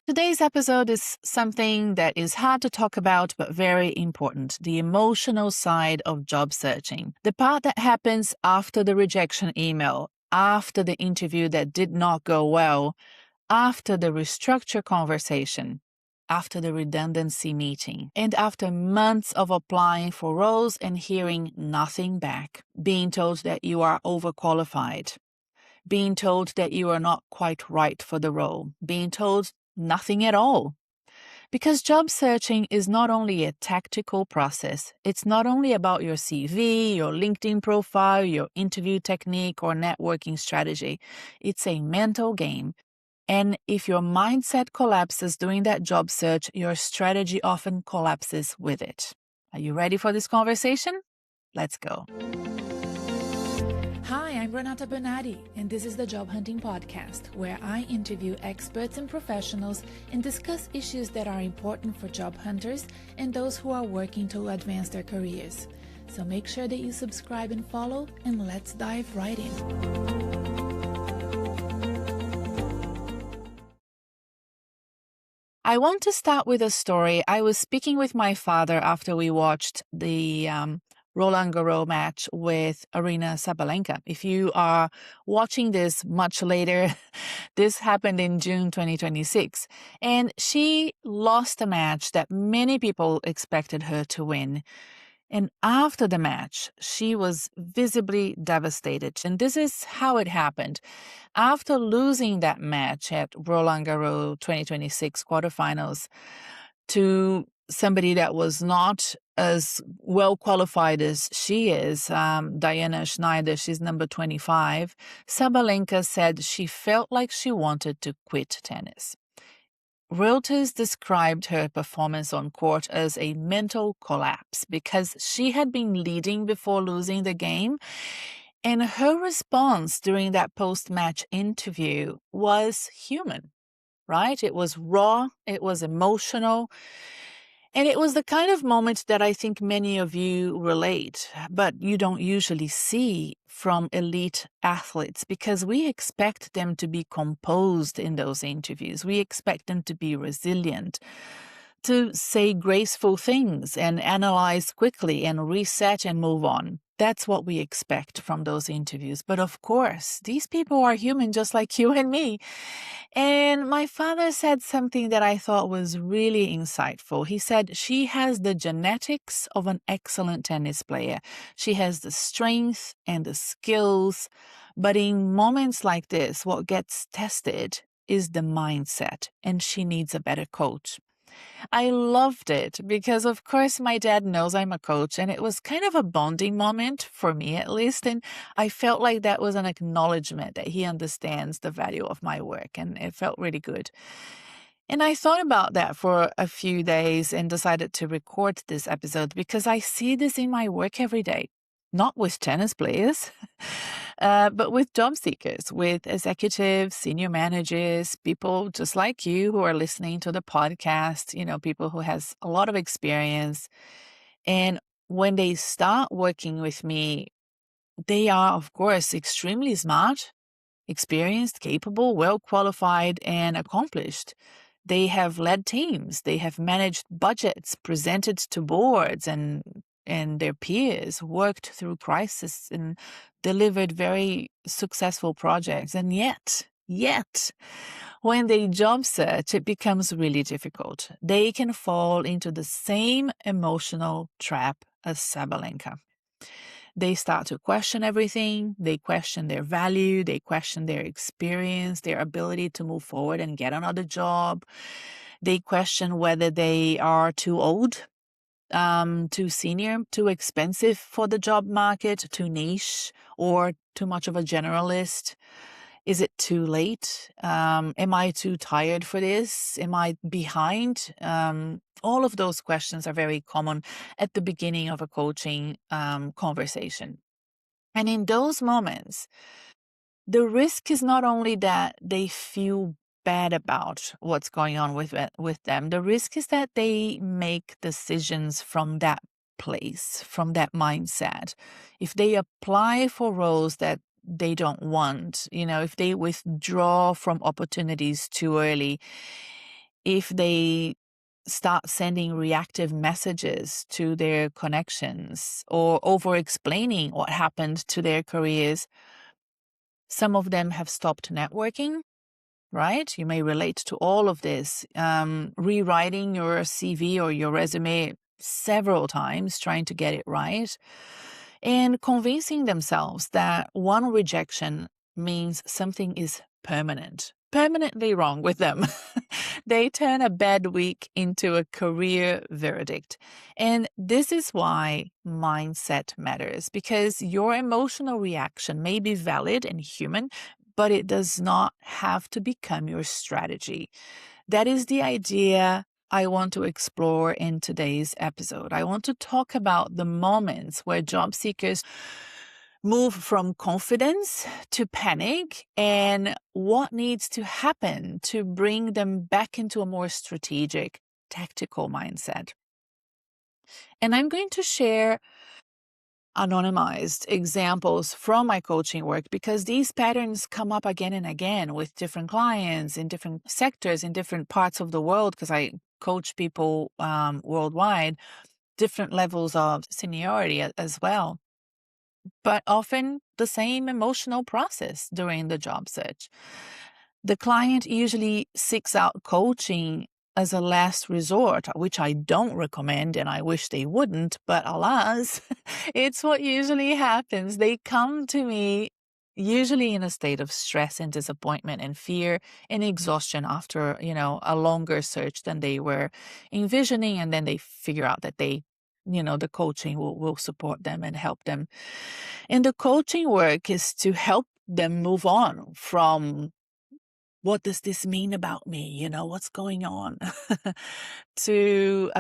Today's episode is something that is hard to talk about, but very important: the emotional side of job searching. The part that happens after the rejection email, after the interview that did not go well, after the restructure conversation, after the redundancy meeting, and after months of applying for roles and hearing nothing back, being told that you are overqualified, being told that you are not quite right for the role, being told nothing at all. Because job searching is not only a tactical process. It's not only about your CV, your LinkedIn profile, your interview technique, or networking strategy. It's a mental game. And if your mindset collapses during that job search, your strategy often collapses with it. Are you ready for this conversation? Let's go. Hi, I'm Renata Bernardi, and this is the Job Hunting Podcast, where I interview experts and professionals and discuss issues that are important for job hunters and those who are working to advance their careers. So make sure that you subscribe and follow, and let's dive right in. I want to start with a story. I was speaking with my father after we watched the Roland Garros match with Aryna Sabalenka. If you are watching this much later, this happened in June 2026. And she lost a match that many people expected her to win. And after the match, she was visibly devastated. And this is how it happened. After losing that match at Roland Garros 2026 quarterfinals to somebody that was not as well qualified as she is, Diana Schneider, she's number 25, Sabalenka said she felt like she wanted to quit tennis. Reuters described her performance on court as a mental collapse because she had been leading before losing the game, and her response during that post-match interview was human, right? It was raw, it was emotional, and it was the kind of moment that I think many of you relate, but you don't usually see from elite athletes because we expect them to be composed in those interviews. We expect them to be resilient, to say graceful things and analyze quickly and reset and move on. That's what we expect from those interviews. But of course, these people are human just like you and me. And my father said something that I thought was really insightful. He said, she has the genetics of an excellent tennis player. She has the strength and the skills. But in moments like this, what gets tested is the mindset, and she needs a better coach. I loved it because, of course, my dad knows I'm a coach, and it was kind of a bonding moment for me, at least. And I felt like that was an acknowledgement that he understands the value of my work, and it felt really good. And I thought about that for a few days and decided to record this episode because I see this in my work every day. Not with tennis players, but with job seekers, with executives, senior managers, people just like you who are listening to the podcast, people who has a lot of experience. And when they start working with me, they are, of course, extremely smart, experienced, capable, well qualified, and accomplished. They have led teams. They have managed budgets, presented to boards and their peers, worked through crisis and delivered very successful projects. And yet, when they job search, it becomes really difficult. They can fall into the same emotional trap as Sabalenka. They start to question everything. They question their value. They question their experience, their ability to move forward and get another job. They question whether they are too old, too senior, too expensive for the job market, too niche, or too much of a generalist. Is it too late? Am I too tired for this? Am I behind? All of those questions are very common at the beginning of a coaching conversation. And in those moments, the risk is not only that they feel bad about what's going on with them. The risk is that they make decisions from that place, from that mindset. If they apply for roles that they don't want, if they withdraw from opportunities too early, if they start sending reactive messages to their connections or over explaining what happened to their careers. Some of them have stopped networking, right? You may relate to all of this. Rewriting your CV or your resume several times, trying to get it right, and convincing themselves that one rejection means something is permanently wrong with them. They turn a bad week into a career verdict. And this is why mindset matters, because your emotional reaction may be valid and human, but it does not have to become your strategy. That is the idea I want to explore in today's episode. I want to talk about the moments where job seekers move from confidence to panic and what needs to happen to bring them back into a more strategic, tactical mindset. And I'm going to share anonymized examples from my coaching work because these patterns come up again and again with different clients in different sectors, in different parts of the world, because I coach people worldwide, different levels of seniority as well, but often the same emotional process during the job search. The client usually seeks out coaching as a last resort, which I don't recommend and I wish they wouldn't, but alas, it's what usually happens. They come to me usually in a state of stress and disappointment and fear and exhaustion after, a longer search than they were envisioning, and then they figure out that the coaching will support them and help them. And the coaching work is to help them move on from what does this mean about me? What's going on? To,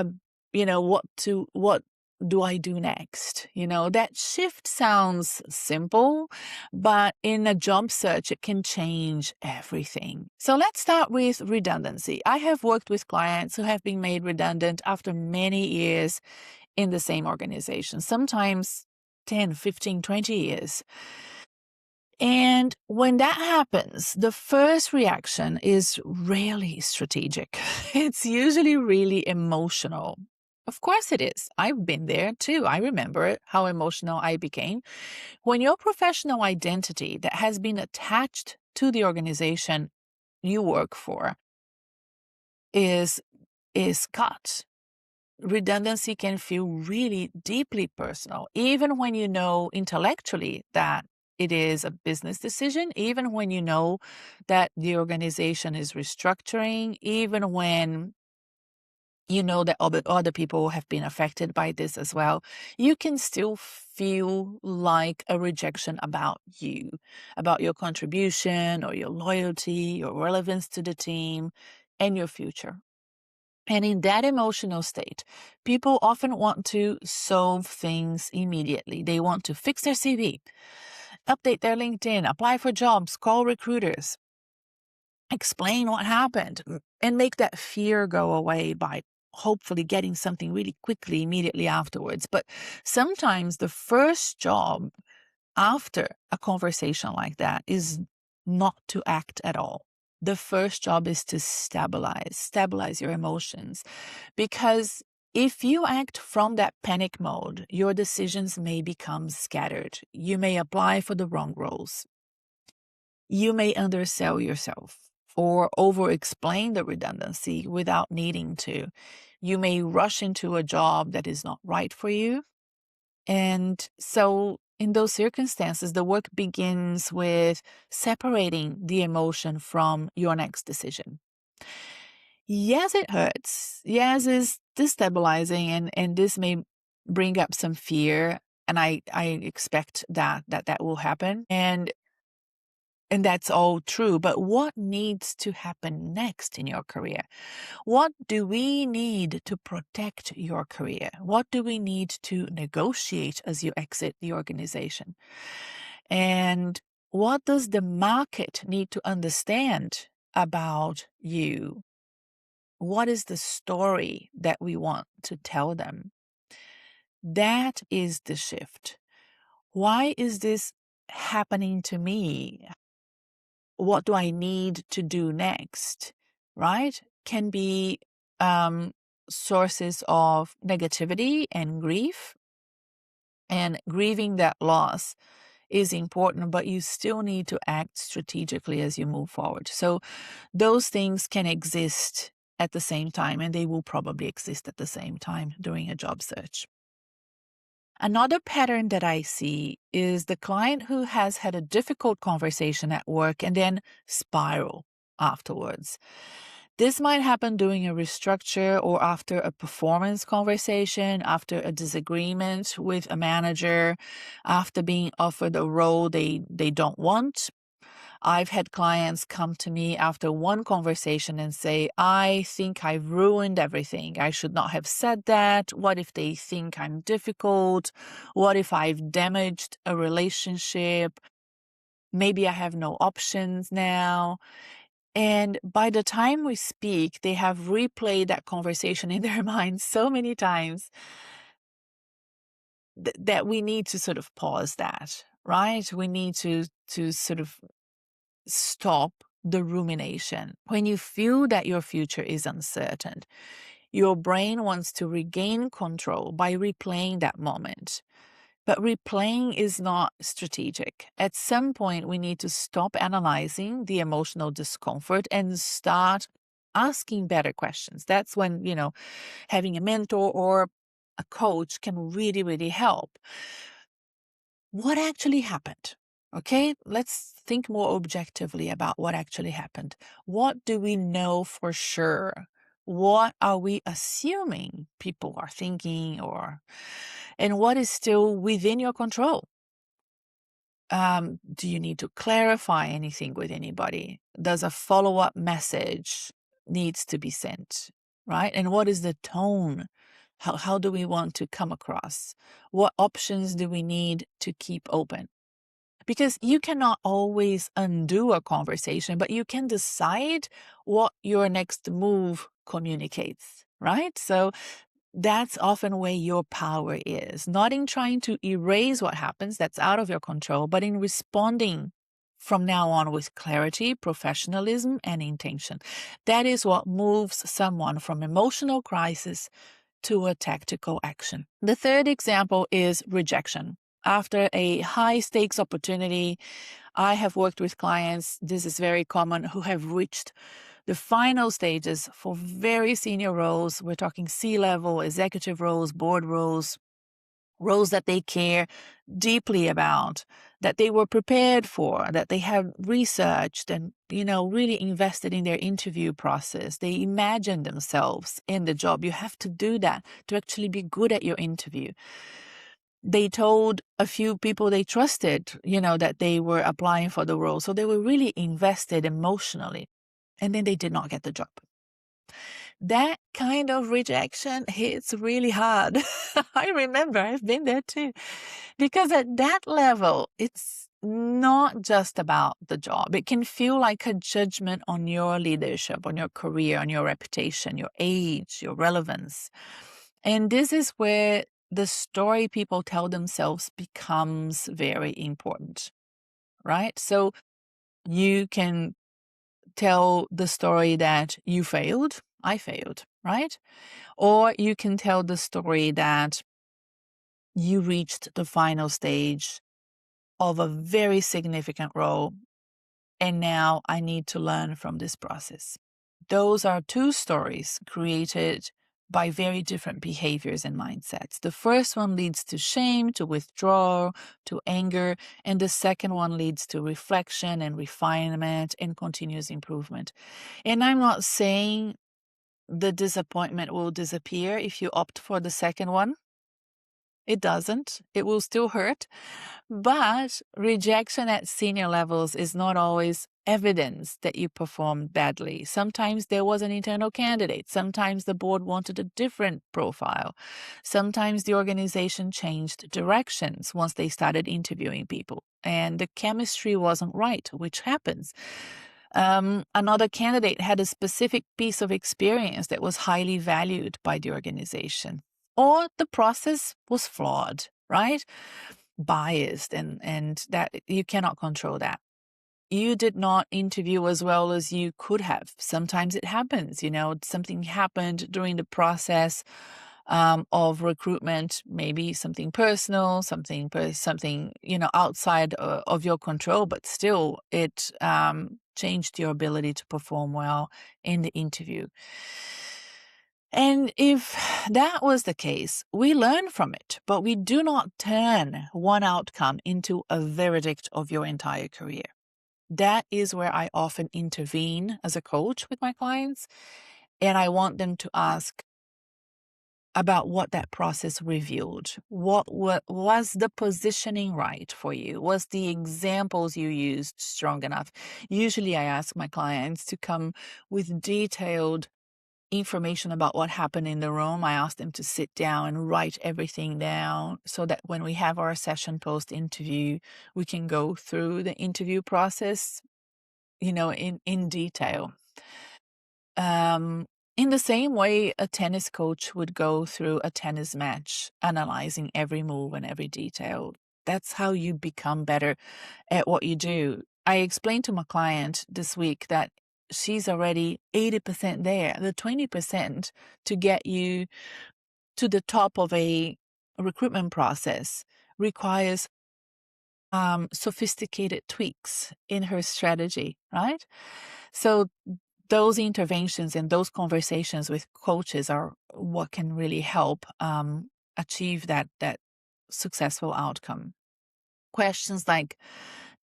what do I do next? That shift sounds simple, but in a job search, it can change everything. So let's start with redundancy. I have worked with clients who have been made redundant after many years in the same organization, sometimes 10, 15, 20 years. And when that happens, the first reaction is rarely strategic. It's usually really emotional. Of course it is. I've been there too. I remember how emotional I became when your professional identity that has been attached to the organization you work for is cut. Redundancy can feel really deeply personal, even when you know intellectually that it is a business decision, even when you know that the organization is restructuring, even when you know that other people have been affected by this as well. You can still feel like a rejection about you, about your contribution or your loyalty, your relevance to the team, and your future. And in that emotional state, people often want to solve things immediately. They want to fix their CV, update their LinkedIn, apply for jobs, call recruiters, explain what happened, and make that fear go away by hopefully getting something really quickly, immediately afterwards. But sometimes the first job after a conversation like that is not to act at all. The first job is to stabilize your emotions. Because if you act from that panic mode, your decisions may become scattered. You may apply for the wrong roles. You may undersell yourself or over-explain the redundancy without needing to. You may rush into a job that is not right for you. And so in those circumstances, the work begins with separating the emotion from your next decision. Yes, it hurts. Yes, it's destabilizing, and this may bring up some fear. And I expect that will happen. And that's all true. But what needs to happen next in your career? What do we need to protect your career? What do we need to negotiate as you exit the organization? And what does the market need to understand about you? What is the story that we want to tell them? That is the shift. Why is this happening to me? What do I need to do next? Right? can be sources of negativity and grief. And grieving that loss is important, but you still need to act strategically as you move forward. So those things can exist at the same time, and they will probably exist at the same time during a job search. Another pattern that I see is the client who has had a difficult conversation at work and then spiral afterwards. This might happen during a restructure or after a performance conversation, after a disagreement with a manager, after being offered a role they don't want. I've had clients come to me after one conversation and say, I think I've ruined everything. I should not have said that. What if they think I'm difficult? What if I've damaged a relationship? Maybe I have no options now. And by the time we speak, they have replayed that conversation in their minds so many times that we need to sort of pause that, right? We need to sort of stop the rumination. When you feel that your future is uncertain, your brain wants to regain control by replaying that moment. But replaying is not strategic. At some point, we need to stop analyzing the emotional discomfort and start asking better questions. That's when, having a mentor or a coach can really, really help. What actually happened? Okay, let's think more objectively about what actually happened. What do we know for sure? What are we assuming people are thinking, and what is still within your control? Do you need to clarify anything with anybody? Does a follow-up message needs to be sent, right? And what is the tone? How do we want to come across? What options do we need to keep open? Because you cannot always undo a conversation, but you can decide what your next move communicates, right? So that's often where your power is, not in trying to erase what happens, that's out of your control, but in responding from now on with clarity, professionalism, and intention. That is what moves someone from emotional crisis to a tactical action. The third example is rejection. After a high stakes opportunity, I have worked with clients, this is very common, who have reached the final stages for very senior roles. We're talking C-level, executive roles, board roles, roles that they care deeply about, that they were prepared for, that they have researched and, really invested in their interview process. They imagine themselves in the job. You have to do that to actually be good at your interview. They told a few people they trusted, that they were applying for the role. So they were really invested emotionally. And then they did not get the job. That kind of rejection hits really hard. I remember, I've been there too. Because at that level, it's not just about the job. It can feel like a judgment on your leadership, on your career, on your reputation, your age, your relevance. And this is where the story people tell themselves becomes very important, right? So you can tell the story that you failed, I failed, right? Or you can tell the story that you reached the final stage of a very significant role, and now I need to learn from this process. Those are two stories created by very different behaviors and mindsets. The first one leads to shame, to withdrawal, to anger, and the second one leads to reflection and refinement and continuous improvement. And I'm not saying the disappointment will disappear if you opt for the second one. It doesn't. It will still hurt. But rejection at senior levels is not always evidence that you performed badly. Sometimes there was an internal candidate. Sometimes the board wanted a different profile. Sometimes the organization changed directions once they started interviewing people, and the chemistry wasn't right, which happens. Another candidate had a specific piece of experience that was highly valued by the organization. Or the process was flawed, right? Biased, and that you cannot control that. you did not interview as well as you could have. Sometimes it happens, something happened during the process of recruitment, maybe something personal, something, outside of your control, but still it changed your ability to perform well in the interview. And if that was the case, we learn from it, but we do not turn one outcome into a verdict of your entire career. That is where I often intervene as a coach with my clients, and I want them to ask about what that process revealed. What was the positioning right for you? Was the examples you used strong enough? Usually I ask my clients to come with detailed information about what happened in the room. I ask them to sit down and write everything down so that when we have our session post-interview, we can go through the interview process, in detail. In the same way a tennis coach would go through a tennis match, analyzing every move and every detail. That's how you become better at what you do. I explained to my client this week that she's already 80% there. The 20% to get you to the top of a recruitment process requires sophisticated tweaks in her strategy, right? So those interventions and those conversations with coaches are what can really help achieve that successful outcome. Questions like,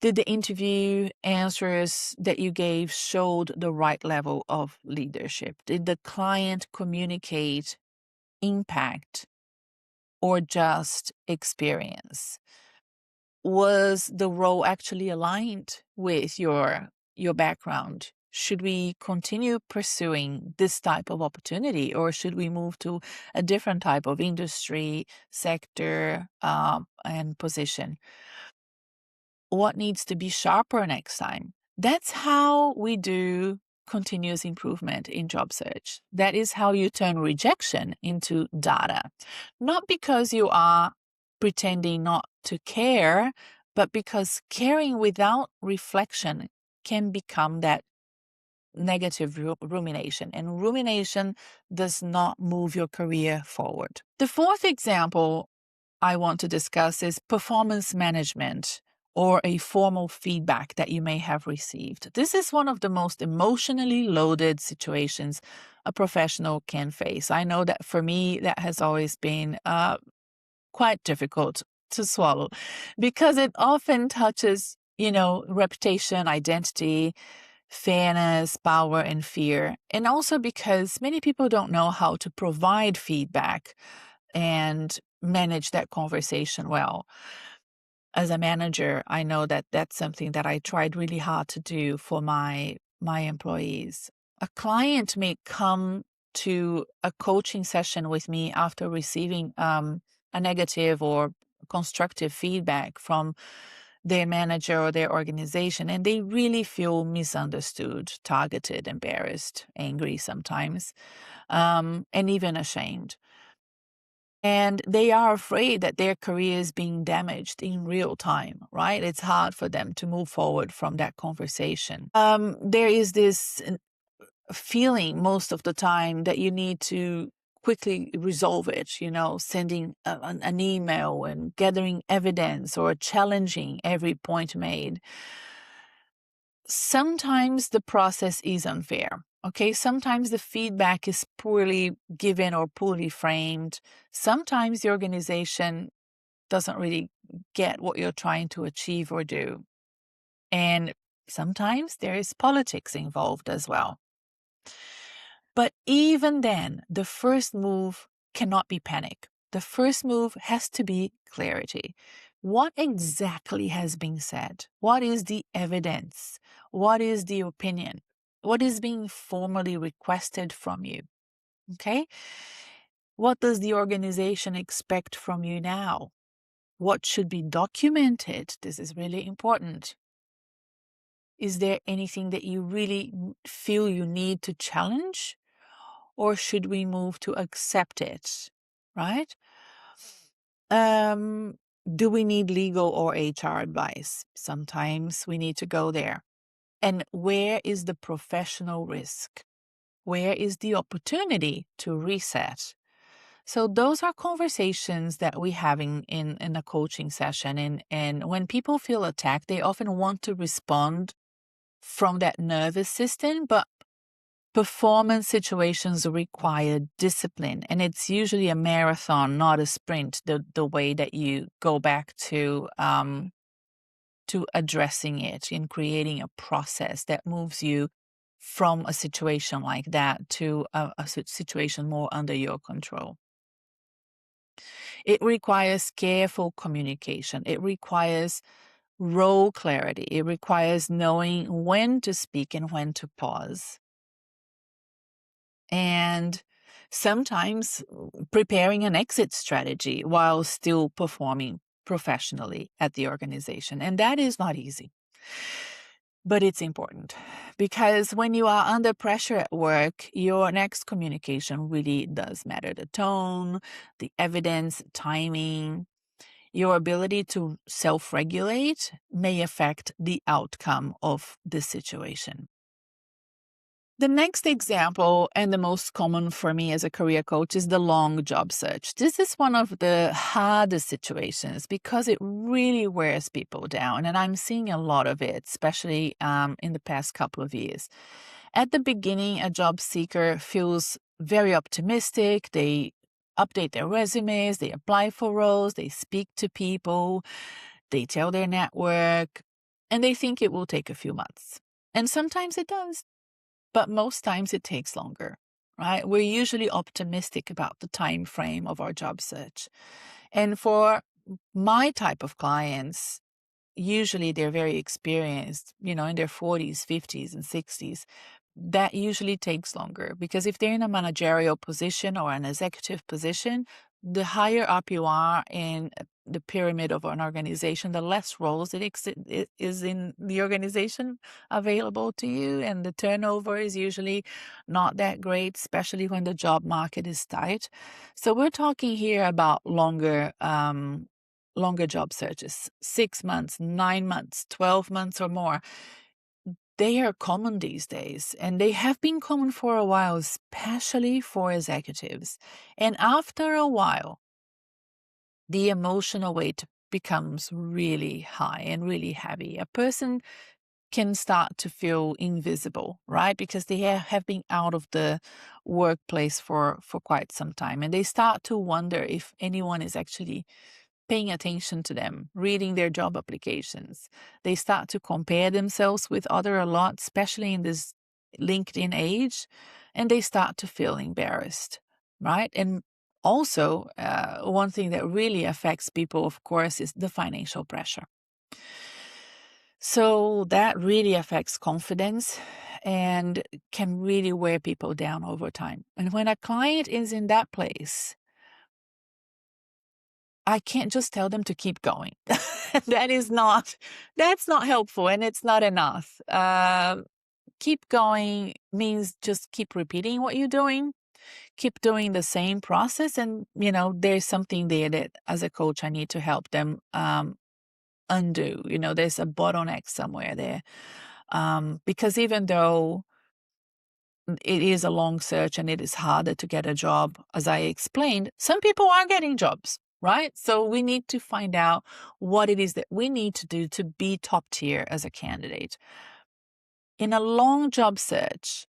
did the interview answers that you gave showed the right level of leadership? Did the client communicate impact or just experience? Was the role actually aligned with your background? Should we continue pursuing this type of opportunity, or should we move to a different type of industry, sector, and position? What needs to be sharper next time? That's how we do continuous improvement in job search. That is how you turn rejection into data. Not because you are pretending not to care, but because caring without reflection can become that negative rumination, and rumination does not move your career forward. The fourth example I want to discuss is performance management or a formal feedback that you may have received. This is one of the most emotionally loaded situations a professional can face. I know that for me, that has always been quite difficult to swallow because it often touches, reputation, identity, fairness, power, and fear. And also because many people don't know how to provide feedback and manage that conversation well. As a manager, I know that that's something that I tried really hard to do for my employees. A client may come to a coaching session with me after receiving a negative or constructive feedback from their manager or their organization, and they really feel misunderstood, targeted, embarrassed, angry sometimes, and even ashamed. And they are afraid that their career is being damaged in real time, right? It's hard for them to move forward from that conversation. There is this feeling most of the time that you need to quickly resolve it, sending an email and gathering evidence or challenging every point made. Sometimes the process is unfair. Okay, sometimes the feedback is poorly given or poorly framed. Sometimes the organization doesn't really get what you're trying to achieve or do. And sometimes there is politics involved as well. But even then, the first move cannot be panic. The first move has to be clarity. What exactly has been said? What is the evidence? What is the opinion? What is being formally requested from you? Okay? What does the organization expect from you now? What should be documented? This is really important. Is there anything that you really feel you need to challenge? Or should we move to accept it? Right? Do we need legal or HR advice? Sometimes we need to go there. And where is the professional risk? Where is the opportunity to reset? So those are conversations that we're having in a coaching session. And when people feel attacked, they often want to respond from that nervous system, but performance situations require discipline, and it's usually a marathon, not a sprint. The way that you go back to addressing it and creating a process that moves you from a situation like that to a situation more under your control. It requires careful communication. It requires role clarity. It requires knowing when to speak and when to pause. And sometimes preparing an exit strategy while still performing professionally at the organization. And that is not easy. But it's important because when you are under pressure at work, your next communication really does matter. The tone, the evidence, timing, your ability to self regulate may affect the outcome of the situation. The next example, and the most common for me as a career coach, is the long job search. This is one of the hardest situations because it really wears people down. And I'm seeing a lot of it, especially in the past couple of years. At the beginning, a job seeker feels very optimistic. They update their resumes, they apply for roles, they speak to people, they tell their network, and they think it will take a few months. And sometimes it does. But most times it takes longer, right? We're usually optimistic about the time frame of our job search. And for my type of clients, usually they're very experienced, in their 40s, 50s, and 60s. That usually takes longer because if they're in a managerial position or an executive position, the higher up you are in the pyramid of an organization, the less roles it is in the organization available to you. And the turnover is usually not that great, especially when the job market is tight. So we're talking here about longer job searches, 6 months, 9 months, 12 months or more. They are common these days, and they have been common for a while, especially for executives. And after a while, the emotional weight becomes really high and really heavy. A person can start to feel invisible, right? Because they have been out of the workplace for quite some time, and they start to wonder if anyone is actually paying attention to them, reading their job applications. They start to compare themselves with other a lot, especially in this LinkedIn age, and they start to feel embarrassed, right? And also, one thing that really affects people, of course, is the financial pressure. So that really affects confidence and can really wear people down over time. And when a client is in that place, I can't just tell them to keep going. That's not helpful, and it's not enough. Keep going means just keep repeating what you're doing, keep doing the same process. And, there's something there that as a coach, I need to help them undo. There's a bottleneck somewhere there. Because even though it is a long search and it is harder to get a job, as I explained, some people are getting jobs, right? So we need to find out what it is that we need to do to be top tier as a candidate. In a long job search,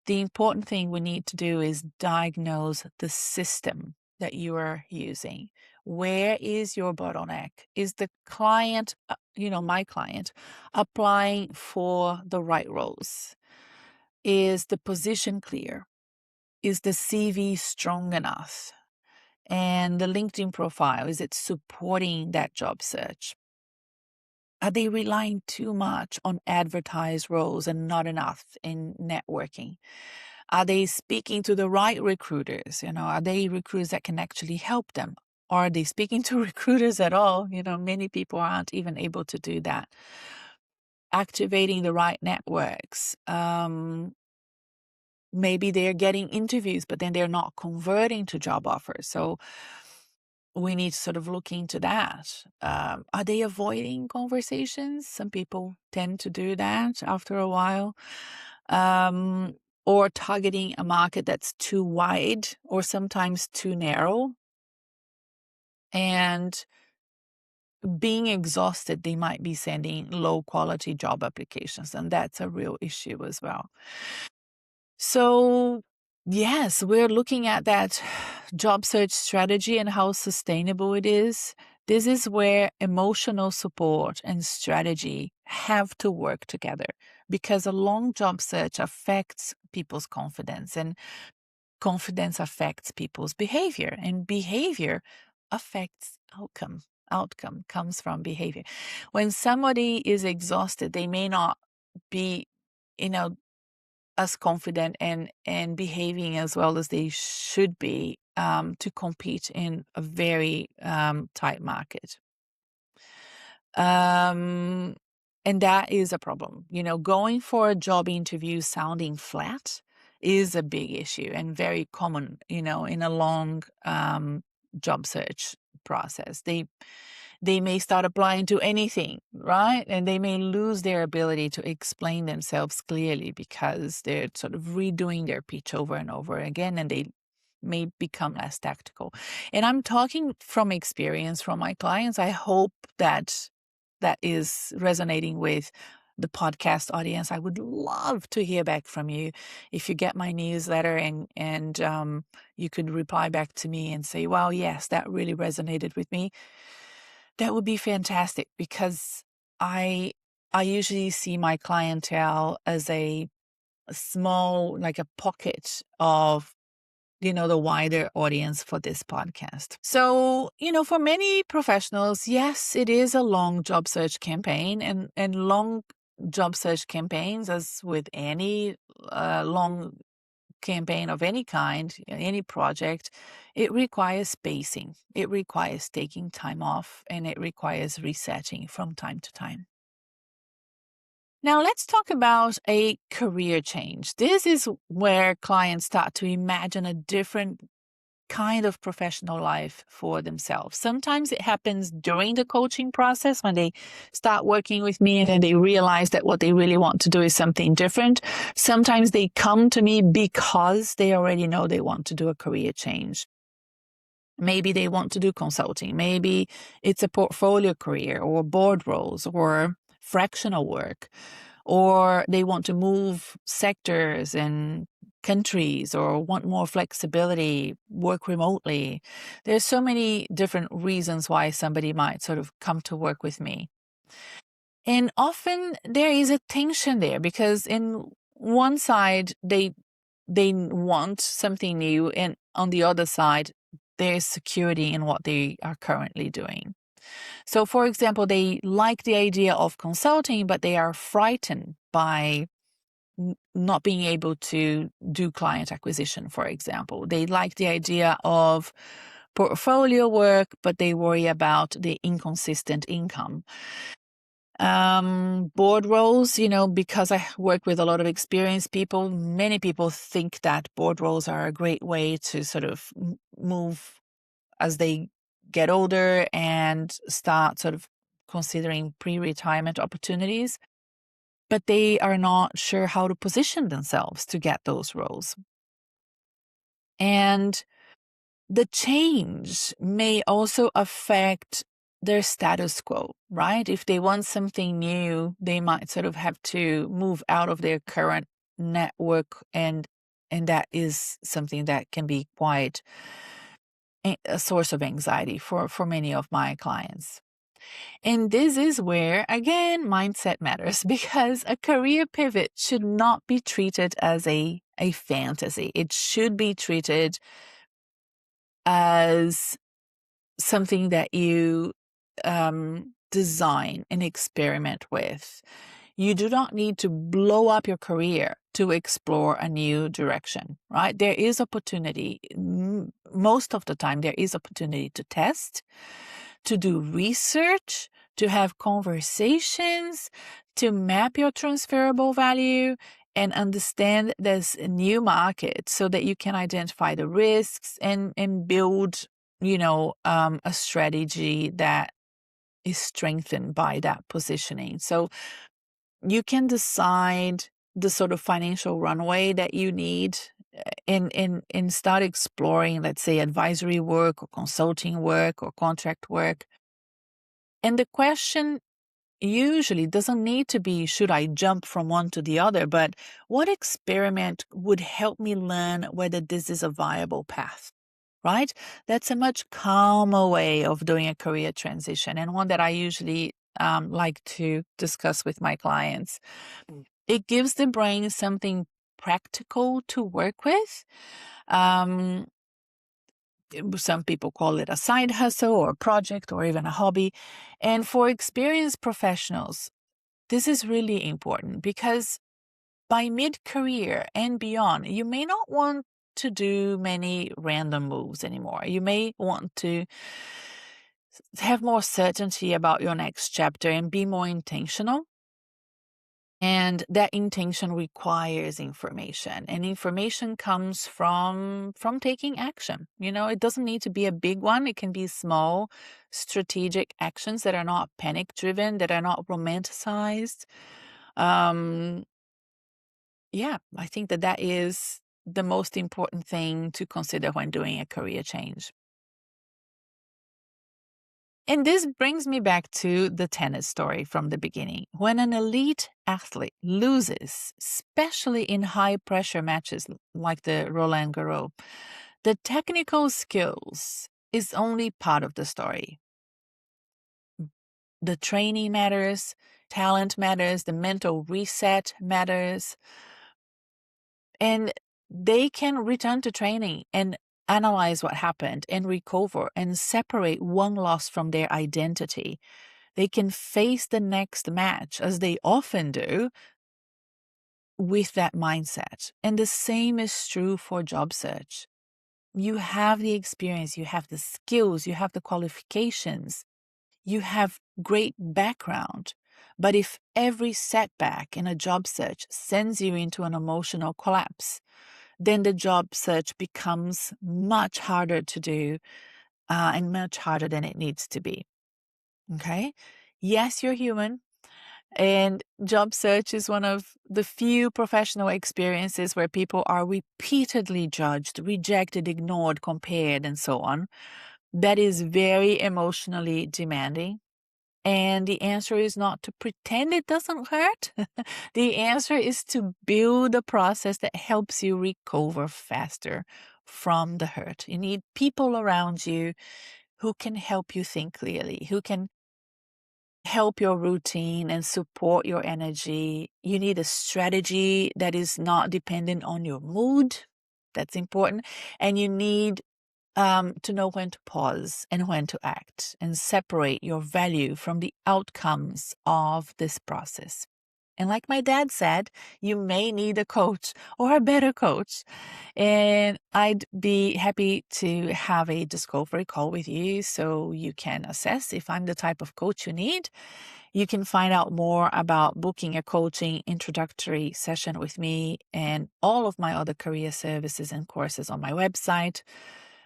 the important thing we need to do is diagnose the system that you are using. Where is your bottleneck? Is the client, my client, applying for the right roles? Is the position clear? Is the CV strong enough? And the LinkedIn profile, is it supporting that job search? Are they relying too much on advertised roles and not enough in networking? Are they speaking to the right recruiters? Are they recruiters that can actually help them? Or are they speaking to recruiters at all? Many people aren't even able to do that. Activating the right networks. Maybe they're getting interviews, but then they're not converting to job offers. So we need to sort of look into that. Are they avoiding conversations? Some people tend to do that after a while. Or targeting a market that's too wide or sometimes too narrow. And being exhausted, they might be sending low quality job applications, and that's a real issue as well. So, yes, we're looking at that job search strategy and how sustainable it is. This is where emotional support and strategy have to work together, because a long job search affects people's confidence, and confidence affects people's behavior, and behavior affects outcome. Outcome comes from behavior. When somebody is exhausted, they may not be, as confident and behaving as well as they should be to compete in a very tight market. And that is a problem. Going for a job interview sounding flat is a big issue and very common, in a long job search process. They may start applying to anything, right? And they may lose their ability to explain themselves clearly because they're sort of redoing their pitch over and over again, and they may become less tactical. And I'm talking from experience from my clients. I hope that is resonating with the podcast audience. I would love to hear back from you. If you get my newsletter and you could reply back to me and say, well, yes, that really resonated with me. That would be fantastic, because I usually see my clientele as a small, like a pocket of, the wider audience for this podcast. So, for many professionals, yes, it is a long job search campaign, and long job search campaigns, as with any long campaign of any kind, any project, it requires spacing. It requires taking time off, and it requires resetting from time to time. Now, let's talk about a career change. This is where clients start to imagine a different kind of professional life for themselves. Sometimes it happens during the coaching process when they start working with me and then they realize that what they really want to do is something different. Sometimes they come to me because they already know they want to do a career change. Maybe they want to do consulting. Maybe it's a portfolio career or board roles or fractional work, or they want to move sectors and countries or want more flexibility, work remotely. There's so many different reasons why somebody might sort of come to work with me. And often there is a tension there, because in one side, they want something new, and on the other side, there's security in what they are currently doing. So, for example, they like the idea of consulting, but they are frightened by not being able to do client acquisition, for example. They like the idea of portfolio work, but they worry about the inconsistent income. Board roles, because I work with a lot of experienced people, many people think that board roles are a great way to sort of move as they get older and start sort of considering pre-retirement opportunities, but they are not sure how to position themselves to get those roles. And the change may also affect their status quo, right? If they want something new, they might sort of have to move out of their current network, and that is something that can be quite a source of anxiety for many of my clients. And this is where, again, mindset matters, because a career pivot should not be treated as a fantasy. It should be treated as something that you design and experiment with. You do not need to blow up your career to explore a new direction, right? There is opportunity. Most of the time, there is opportunity to test, to do research, to have conversations, to map your transferable value and understand this new market so that you can identify the risks and build a strategy that is strengthened by that positioning. So you can decide the sort of financial runway that you need and start exploring, let's say, advisory work or consulting work or contract work. And the question usually doesn't need to be, should I jump from one to the other, but what experiment would help me learn whether this is a viable path, right? That's a much calmer way of doing a career transition, and one that I usually like to discuss with my clients. It gives the brain something practical to work with. Some people call it a side hustle or a project or even a hobby. And for experienced professionals, this is really important because by mid-career and beyond, you may not want to do many random moves anymore. You may want to have more certainty about your next chapter and be more intentional. And that intention requires information, and information comes from taking action. It doesn't need to be a big one. It can be small strategic actions that are not panic driven, that are not romanticized. Yeah, I think that is the most important thing to consider when doing a career change. And this brings me back to the tennis story from the beginning. When an elite athlete loses, especially in high pressure matches like the Roland Garros, the technical skills is only part of the story. The training matters, talent matters, the mental reset matters. And they can return to training and analyze what happened and recover and separate one loss from their identity. They can face the next match, as they often do, with that mindset. And the same is true for job search. You have the experience, you have the skills, you have the qualifications, you have great background. But if every setback in a job search sends you into an emotional collapse, then the job search becomes much harder to do and much harder than it needs to be. Okay? Yes, you're human. And job search is one of the few professional experiences where people are repeatedly judged, rejected, ignored, compared, and so on. That is very emotionally demanding. And the answer is not to pretend it doesn't hurt. The answer is to build a process that helps you recover faster from the hurt. You need people around you who can help you think clearly, who can help your routine and support your energy. You need a strategy that is not dependent on your mood. That's important. And you need to know when to pause and when to act and separate your value from the outcomes of this process. And like my dad said, you may need a coach or a better coach. And I'd be happy to have a discovery call with you so you can assess if I'm the type of coach you need. You can find out more about booking a coaching introductory session with me and all of my other career services and courses on my website.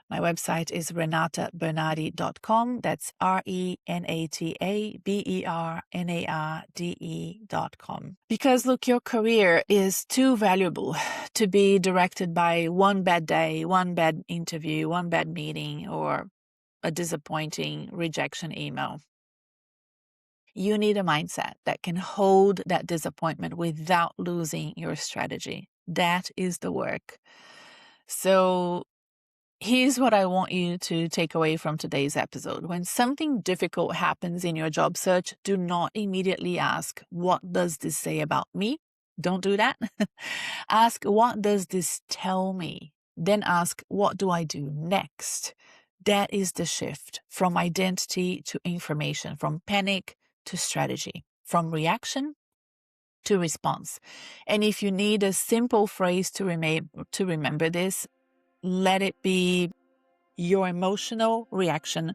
My website is renatabernardi.com. That's Renatabernarde.com. Because look, your career is too valuable to be directed by one bad day, one bad interview, one bad meeting, or a disappointing rejection email. You need a mindset that can hold that disappointment without losing your strategy. That is the work. So here's what I want you to take away from today's episode. When something difficult happens in your job search, do not immediately ask, what does this say about me? Don't do that. Ask, what does this tell me? Then ask, what do I do next? That is the shift from identity to information, from panic to strategy, from reaction to response. And if you need a simple phrase to remember this, let it be, your emotional reaction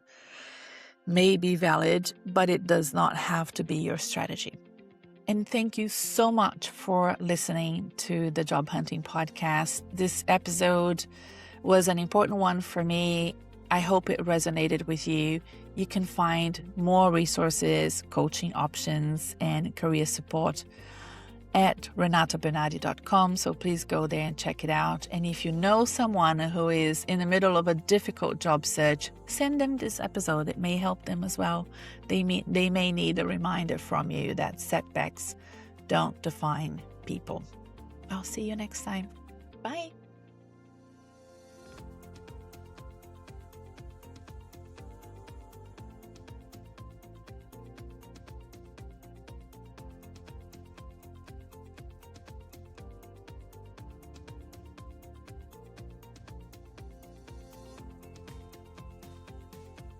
may be valid, but it does not have to be your strategy. And thank you so much for listening to the Job Hunting Podcast. This episode was an important one for me. I hope it resonated with you. You can find more resources, coaching options, and career support at renatabernardi.com. So please go there and check it out. And if you know someone who is in the middle of a difficult job search, send them this episode. It may help them as well. They may need a reminder from you that setbacks don't define people. I'll see you next time. Bye.